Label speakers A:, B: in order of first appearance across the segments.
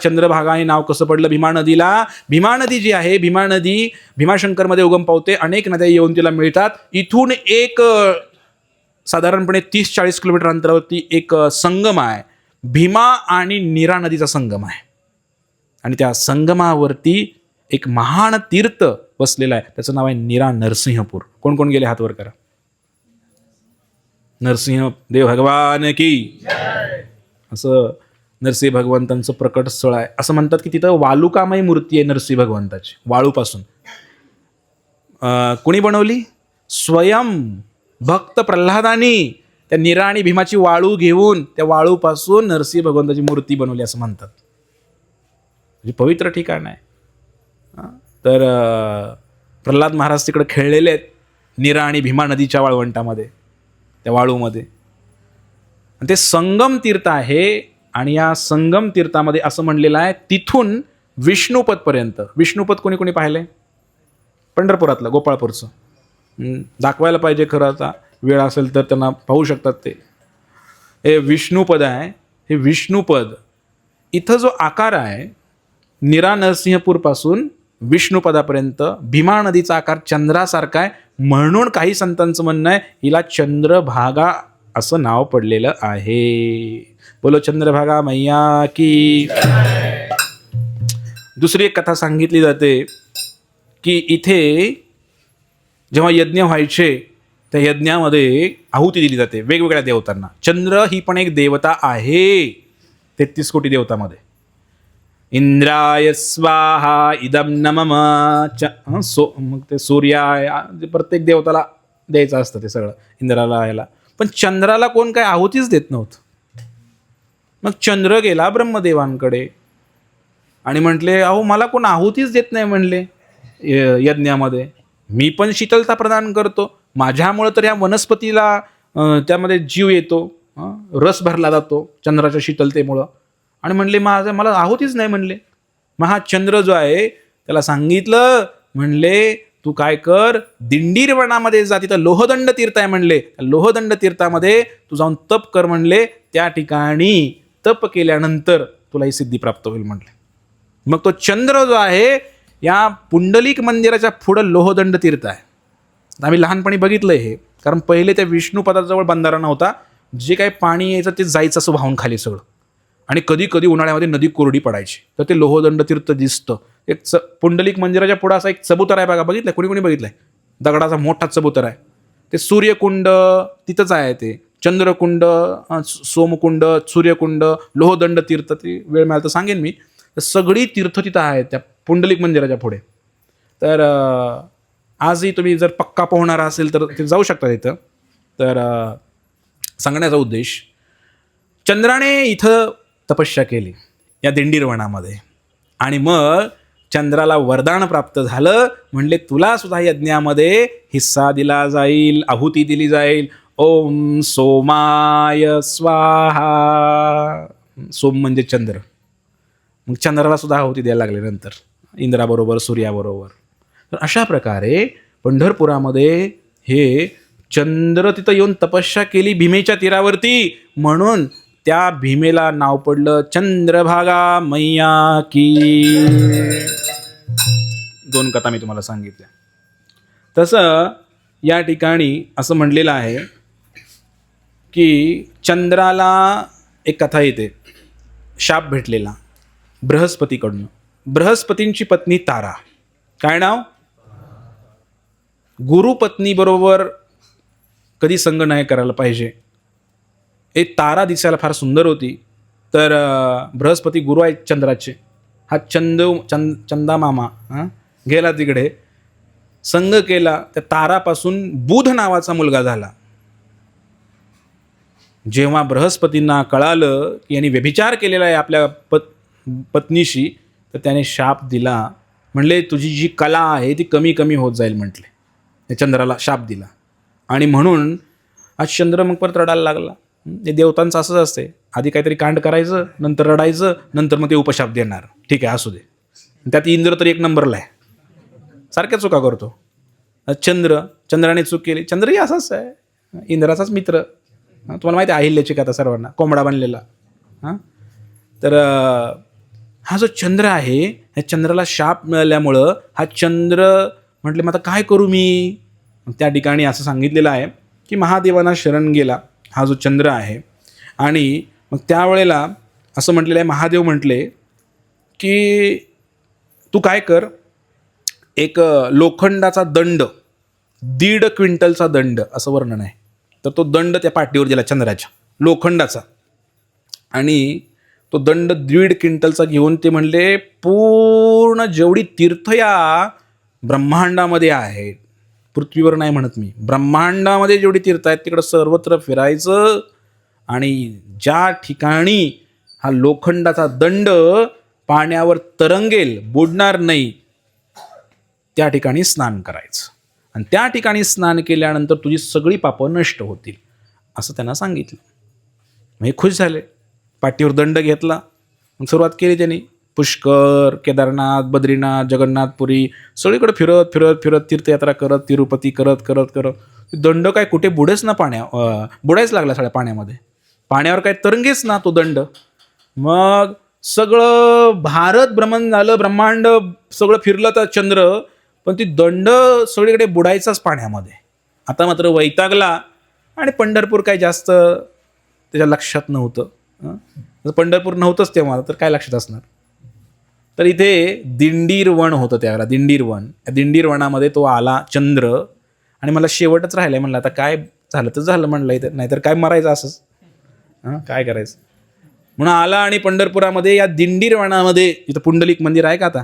A: चंद्रभागा हे नाव कसं पडलं भीमा नदीला? भीमा नदी जी आहे, भीमा नदी भीमाशंकरमध्ये उगम पावते. अनेक नद्या येऊन तिला मिळतात. इथून एक साधारणपणे 30-40 किलोमीटर अंतरावरती एक संगम आहे. भीमा आणि नीरा नदीचा संगम आहे. आणि त्या संगमावरती एक महान तीर्थ वसलेला आहे. त्याचं नाव आहे नीरा नरसिंहपूर. कोण कोण गेले हात वर करा. नरसिंह देव भगवान की असं नरसिंह भगवंतांचं प्रकट स्थळ आहे. असं म्हणतात की तिथं वालुकामय मूर्ती आहे नरसिंह भगवंताची, वाळूपासून. कोणी बनवली? स्वयं भक्त प्रल्हादानी त्या नीरा आणि भीमाची वाळू घेऊन त्या वाळूपासून नरसिंह भगवंताची मूर्ती बनवली असं म्हणतात. म्हणजे पवित्र ठिकाण आहे. तर प्रल्हाद महाराज तिकडे खेळलेले आहेत नीरा आणि भीमा नदीच्या वाळवंटामध्ये, त्या वाळूमध्ये. आणि ते संगम तीर्थ आहे. आणि या संगम तीर्थामध्ये असं म्हणलेलं आहे तिथून विष्णुपदपर्यंत. विष्णुपद कोणी कोणी पाहिलंय? पंढरपुरातलं, गोपाळपूरचं. दाखवायला पाहिजे खरं, आता वेळ असेल तर त्यांना पाहू शकतात ते. हे विष्णुपद आहे. हे विष्णुपद इथं जो आकार आहे नीरा नरसिंहपूरपासून विष्णुपदापर्यंत भीमा नदीचा आकार चंद्रासारखा आहे. म्हणून काही संतांचं म्हणणं आहे हिला चंद्रभागा असं नाव पडलेलं आहे. बोलो चंद्रभागा मैया की. दुसरी एक कथा सांगितली जाते की इथे जेव्हा यज्ञ व्हायचे त्या यज्ञामध्ये आहुती दिली जाते वेगवेगळ्या देवतांना. चंद्र ही पण एक देवता आहे 33 कोटी देवतामध्ये. इंद्राय स्वाहा इदम नमः मग ते सूर्या, प्रत्येक देवताला द्यायचं असतं ते सगळं, इंद्राला याला. पण चंद्राला कोण काय आहुतीच देत नव्हतं. मग चंद्र गेला ब्रह्मदेवांकडे आणि म्हटले अहो मला कोण आहुतीच देत नाही म्हणले यज्ञामध्ये. मी पण शीतलता प्रदान करतो, माझ्यामुळं तर या वनस्पतीला त्यामध्ये जीव येतो, रस भरला जातो चंद्राच्या शीतलतेमुळं. आणि म्हणले मला आहुतीच नाही म्हणले. मग हा चंद्र जो आहे त्याला सांगितलं, म्हणले तू काय कर, दिंडीर वनामध्ये जा, तिथं लोहदंड तीर्थ आहे म्हणले. लोहदंड तीर्थामध्ये तू जाऊन तप कर म्हणले. त्या ठिकाणी तप केल्यानंतर तुला ही सिद्धी प्राप्त होईल म्हणले. मग तो चंद्र जो आहे या पुंडलिक मंदिराच्या पुढं लोहदंड तीर्थ आहे. आम्ही लहानपणी बघितलंय हे, कारण पहिले त्या विष्णुपदाजवळ बंधारा नव्हता. जे काही पाणी यायचं ते जायचं असं वाहून खाली सगळं. आणि कधी कधी उन्हाळ्यामध्ये नदी कोरडी पडायची, तर ते लोहदंड तीर्थ दिसतं. एक पुंडलिक मंदिराच्या पुढं असा एक चबुतर आहे बघा, बघितलंय? कोणी कोणी बघितलंय? दगडाचा मोठा चबुतर आहे. ते सूर्यकुंड तिथंच आहे. ते चंद्रकुंड, सोमकुंड, सूर्यकुंड, लोहदंड तीर्थ. ती वेळ मिळाला तर सांगेन मी. तर सगळी तीर्थ तिथं आहेत त्या पुंडलिक मंदिराच्या पुढे. तर आजही तुम्ही जर पक्का पोहणारा असेल तर ते जाऊ शकता तिथं. तर सांगण्याचा उद्देश, चंद्राने इथं तपस्या केली या दिंडीरवनामध्ये. आणि मग चंद्राला वरदान प्राप्त झालं. म्हणले तुला सुद्धा यज्ञामध्ये हिस्सा दिला जाईल, आहुती दिली जाईल. ओम सोमाय स्वाहा. सोम म्हणजे चंद्र. मग चंद्राला सुद्धा आहुती द्यायला लागले नंतर इंद्राबरोबर, सूर्याबरोबर. तर अशा प्रकारे पंढरपुरामध्ये हे चंद्र तिथं येऊन तपस्या केली भीमेच्या तीरावरती, म्हणून त्या भीमेला नाव पडलं चंद्रभागा मैया की. 2 कथा मी तुम्हाला सांगितल्या. तसं या ठिकाणी असं म्हणलेलं आहे की चंद्राला एक कथा येते, शाप भेटलेला बृहस्पतीकडून. बृहस्पतींची पत्नी तारा, काय नाव? गुरुपत्नी बरोबर कधी संग नाही करायला पाहिजे. एक तारा दिसायला फार सुंदर होती. तर बृहस्पती गुरु आहेत चंद्राचे. हा चंदा मामा गेला तिकडे, संग केला. त्या तारापासून बुध नावाचा मुलगा झाला. जेव्हा बृहस्पतींना कळालं की यांनी व्यभिचार केलेला आहे आपल्या पत्नीशी, तर त्याने शाप दिला. म्हणले तुझी जी कला आहे ती कमी कमी होत जाईल म्हटले. चंद्राला शाप दिला. आणि म्हणून आज चंद्र मग परत रडायला लागला. हे देवतांचं असंच असते, आधी काहीतरी कांड करायचं, नंतर रडायचं, नंतर मग ते उपशाप देणार. ठीक आहे असू दे. त्यात इंद्र तर 1 नंबरला आहे, सारख्या चुका करतो. चंद्राने चूक केली. चंद्रही असाच आहे, इंद्राचाच मित्र. तुम्हाला माहिती आहे अहिल्याची कथा सर्वांना, कोंबडा बनलेला. तर हा जो चंद्र आहे, ह्या चंद्राला शाप मिळाल्यामुळं हा चंद्र म्हटले मग आता काय करू मी. त्या ठिकाणी असं सांगितलेलं आहे की महादेवांना शरण गेला हा जो चंद्र आहे. आणि मग त्यावेळेला असं म्हटलेलं आहे, महादेव म्हटले की तू काय कर, एक लोखंडाचा दंड, 1.5 क्विंटलचा दंड असं वर्णन आहे. तर तो दंड त्या पाठीवर दिला चंद्राच्या, लोखंडाचा. आणि तो दंड 1.5 क्विंटलचा घेऊन ते म्हणले पूर्ण जेवढी तीर्थ या ब्रह्मांडामध्ये आहेत, पृथ्वीवर नाही म्हणत मी, ब्रह्मांडामध्ये जेवढी तीर्थ आहेत तिकडं सर्वत्र फिरायचं. आणि ज्या ठिकाणी हा लोखंडाचा दंड पाण्यावर तरंगेल, बुडणार नाही, त्या ठिकाणी स्नान करायचं. आणि त्या ठिकाणी स्नान केल्यानंतर तुझी सगळी पापं नष्ट होतील असं त्यांना सांगितलं. मग हे खुश झाले, पाठीवर दंड घेतला. मग सुरुवात केली त्यांनी. पुष्कर, केदारनाथ, बद्रीनाथ, जगन्नाथपुरी सगळीकडे फिरत फिरत फिरत तीर्थयात्रा करत, तिरुपती करत करत करत दंड काय कुठे बुडेच ना, बुडायच लागला सगळ्या पाण्यामध्ये. पाण्यावर काय तरंगेच ना तो दंड. मग सगळं भारत भ्रमण झालं, ब्रह्मांड सगळं फिरलं तर चंद्र, पण ती दंड सगळीकडे बुडायचाच पाण्यामध्ये. आता मात्र वैतागला आणि पंढरपूर काय जास्त त्याच्या लक्षात नव्हतं. पंढरपूर नव्हतंच तेव्हा, तर काय लक्षात असणार. तर इथे दिंडीर वन होतं त्यावेळेला, दिंडीर वन. त्या दिंडीर वनामध्ये तो आला चंद्र. आणि मला शेवटच राहिलं आहे, म्हणलं आता काय झालं तर झालं म्हणलं, इथं नाहीतर काय मरायचं असंच, काय करायचं म्हणून आला. आणि पंढरपुरामध्ये या दिंडीर वनामध्ये, इथं पुंडलिक मंदिर आहे का आता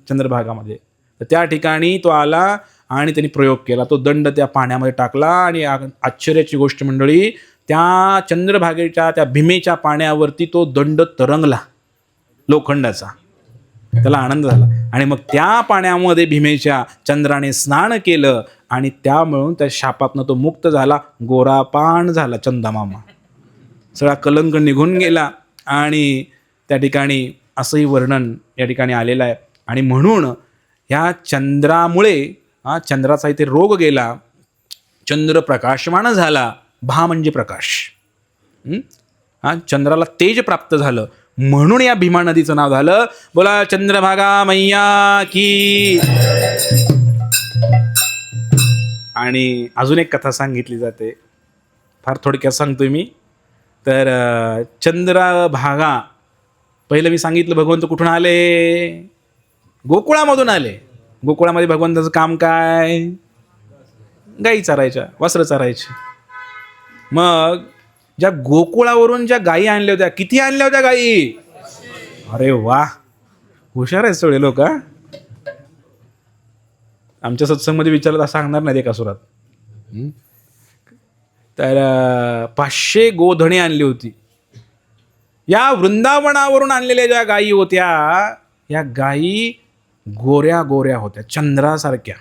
A: चंद्रभागामध्ये, तर त्या ठिकाणी तो आला आणि त्यांनी प्रयोग केला. तो दंड त्या पाण्यामध्ये टाकला. आणि आश्चर्याची गोष्ट मंडळी, त्या चंद्रभागेच्या त्या भीमेच्या पाण्यावरती तो दंड तरंगला लोखंडाचा. त्याला आनंद झाला. आणि मग त्या पाण्यामध्ये भीमेच्या चंद्राने स्नान केलं आणि त्यामुळं त्या शापातनं तो मुक्त झाला, गोरापान झाला चंदामामा, सगळा कलंक निघून गेला. आणि त्या ठिकाणी असंही वर्णन या ठिकाणी आलेलं आहे. आणि म्हणून ह्या चंद्रामुळे चंद्राचा इथे रोग गेला, चंद्र प्रकाशमान झाला. भा म्हणजे प्रकाश. चंद्राला तेज प्राप्त झालं, म्हणून या भीमा नदीचं नाव झालं. बोला चंद्रभागा मैया की. आणि अजून एक कथा सांगितली जाते, फार थोडक्यात सांगतोय मी. तर चंद्रभागा, पहिलं मी सांगितलं भगवंत कुठून आले, गोकुळामधून आले. गोकुळामध्ये भगवंताचं काम काय, गाई चारायच्या, वासरं चारायची. मग ज्या गोकुळावरून ज्या गायी आणल्या होत्या, किती आणल्या होत्या गायी, अरे वा, हुशार आहेत सगळे लोक. आमच्या सत्संगमध्ये विचारलं तर सांगणार नाही एका सुरात. तर 500 गोधणे आणली होती. या वृंदावनावरून आणलेल्या ज्या गायी होत्या, या गायी गोऱ्या गोऱ्या होत्या, चंद्रासारख्या.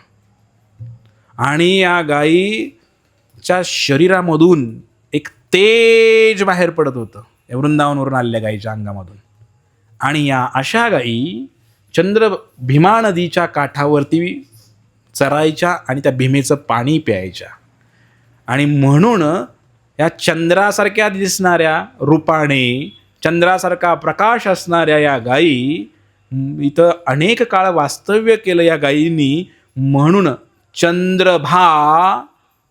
A: आणि या गायीच्या शरीरामधून एक तेज बाहेर पडत होतं, या वृंदावनवरून आलेल्या गायीच्या अंगामधून. आणि या अशा गायी भीमा नदीच्या काठावरती चरायच्या आणि त्या भीमेचं पाणी प्यायच्या. आणि म्हणून या चंद्रासारख्या दिसणाऱ्या रूपाने, चंद्रासारखा प्रकाश असणाऱ्या या गायी इथं अनेक काळ वास्तव्य केलं या गायींनी. म्हणून चंद्रभा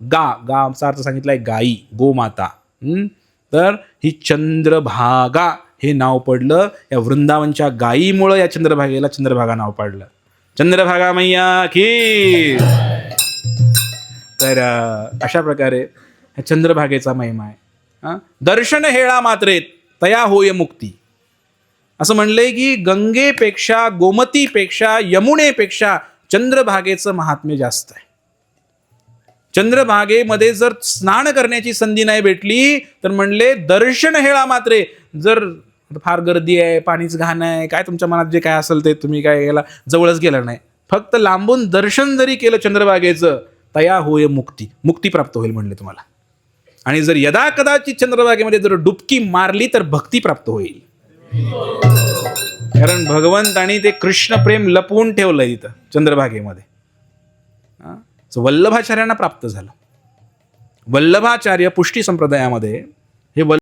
A: गा, गाचा अर्थ सांगितलाय गायी, गोमाता. तर ही चंद्रभागा हे नाव पडलं या वृंदावनच्या गायीमुळं. या चंद्रभागेला चंद्रभागा नाव पडलं. चंद्रभागा मैया की. तर अशा प्रकारे ह्या चंद्रभागेचा महिमा आहे. दर्शन हेळा मात्रेत तया होय मुक्ती. असं म्हणलंय की गंगेपेक्षा, गोमतीपेक्षा, यमुनेपेक्षा चंद्रभागेचं महात्म्य जास्त आहे. चंद्रभागेमध्ये जर स्नान करण्याची संधी नाही भेटली तर म्हणले दर्शन हेळा मात्रे. जर फार गर्दी आहे, पाणीच घाण आहे, काय तुमच्या मनात जे काय असेल ते तुम्ही काय याला जवळच गेला नाही, फक्त लांबून दर्शन जरी केलं चंद्रभागेचं, तया होय मुक्ती, मुक्ती प्राप्त होईल म्हणले तुम्हाला. आणि जर यदा कदाचित चंद्रभागेमध्ये जर डुबकी मारली तर भक्ती प्राप्त होईल. कारण भगवंतानी ते कृष्ण प्रेम लपवून ठेवलंय इथं चंद्रभागेमध्ये. वल्लभाचार्यांना प्राप्त झालं. वल्लभाचार्य पुष्टी संप्रदायामध्ये हे